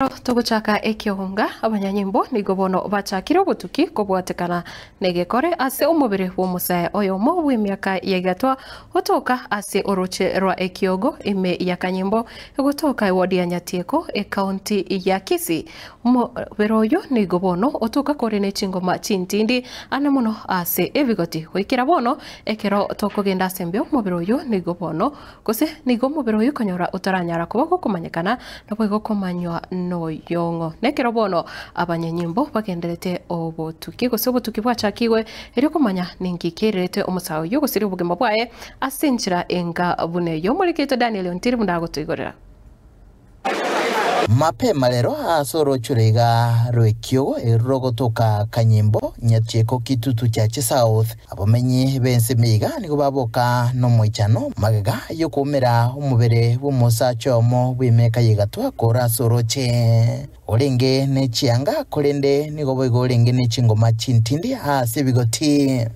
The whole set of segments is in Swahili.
Tuguchaka ekionga abanyanyimbo nigo bono bachakire obutuki kobwatekana negekore ase omubiri w'omusaya oyomo w'emyaka yegatwa otoka ase oroche rwa ekiogo ime ya kanyimbo egotoka ewadi ya Nyatieko ekaunti ya Kisii. Omubiri oyo nigo bono otoka kore n'echingoma chintindi ane mono ase ebigoti goikera bono ekero tokogenda ase mbio omubiri oyo nigo bono gose nigo omubiri oyo konyora utaranyara kuba gokomanyekana nabo igokomanywa noyongo nekero bono abanyanyimbo bagenderete obutuki gose obutuki bwachakiwe eri kumanya ningikirete omusawo yo gusiri ubugema bwaye asinchira enga buneyo mulikete Daniel Ontiri mundagotuigorera mapema lero asoro churega rwekiogo erogotoka kanyimbo Nyatieko kitutu cha South abamenyi bense miga nigo baboka no moichano magaga yokomera omubere bw'omusa chomo bw'emeka yegatwa kora soroche olenge ne chianga kolende nigo boigo olenge ne chingoma chintindi ase bigoti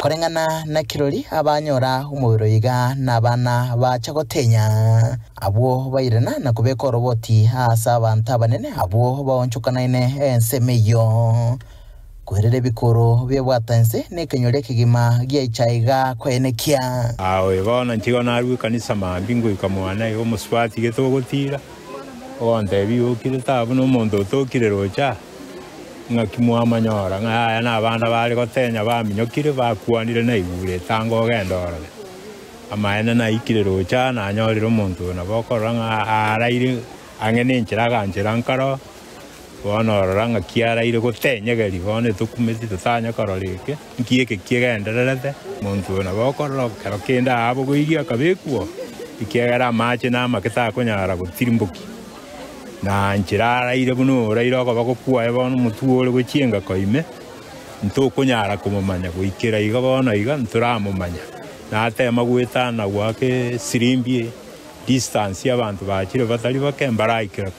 korengana na kirori abanyora umubiro yiga nabana bachagotenya abo bayirana na kubeka roboti asa abantu abanene abo bawonchukanaine ensemeyo kwerere bikoro byebwatanze nekenyore kigima giaichaiga kwenekia awe bona ntigona ari kanisa mambingo ikamwana yo muswati getogotira onde biukire tabu no mondo tokire rocha ngakimwa manyora ngaya na abana bari gotenya baminyokire bakwanire na igure tango gendora amaene na ikire rocha na nyoriro muntu na bokoranga araire angene nchiraga nkaro bonora ngakiaraire gotenyegeri bone tukumeti tutanya karorike nkieke kiegendererete muntu na bokorro kero kenda abo goigia kabekuo ikiegera mache na maketa konyara gotirimbuki na nchirara ire buno rairo bagokua ebono mutuole gochienga koime ntokonyara kumumanya goikera iga bona iga nturamumanya na atema gwetana gwake sirimbi distance y'abantu bakire batari bakembaraikira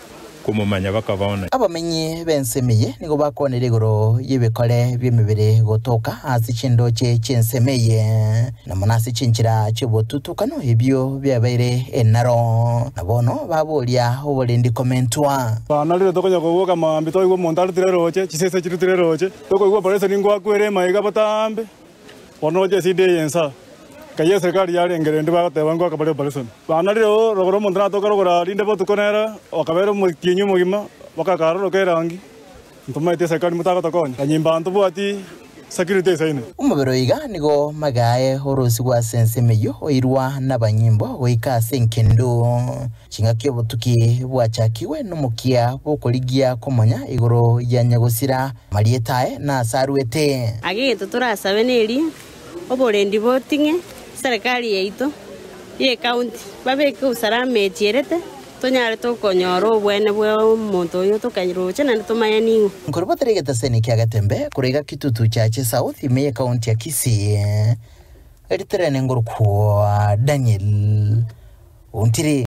kumumanya bakabona abamenyi bensemeye nigo bakonere igoro yibekore by'emibere gotoka hasi chindo chensemeye na munasi chinchira chibotutukano ebyo byabaire enaro nabono babolia obolendi komentwa banalire tokonya gogoka mambi toigo montaro tireroche chisese chirutireroche tokoigo parece ningwa kwere maiga batambe onoje side yensa kaye serikali yari ngerende bagateba ngo akabare barison banalire rogoro montana tokarogora rinde botukonera okabero mukinyu mugima bakakaro rokerangi ntumaite serikali mutaka tokonya kanyimba ntubwati security saine umubero iga nigo magaye horosi gwa sensemeyo oirwa n'abanyimbo goika senkendo chingakyo botuki bwachakiwe n'umukia bokoligia komanya igoro ya Nyagosira Marietae na Saruete agito turasabe neri oborendi botinge serikali yeito ye county babeke usalama echirete tonyare tokonyora obwene bwa omonto oyo tokanyiroche na tumanya ningo nkoroboterega seni kyagatembe kurega kitutu cha South ime county ya Kisii eritere ngorukwa Daniel Ontiri.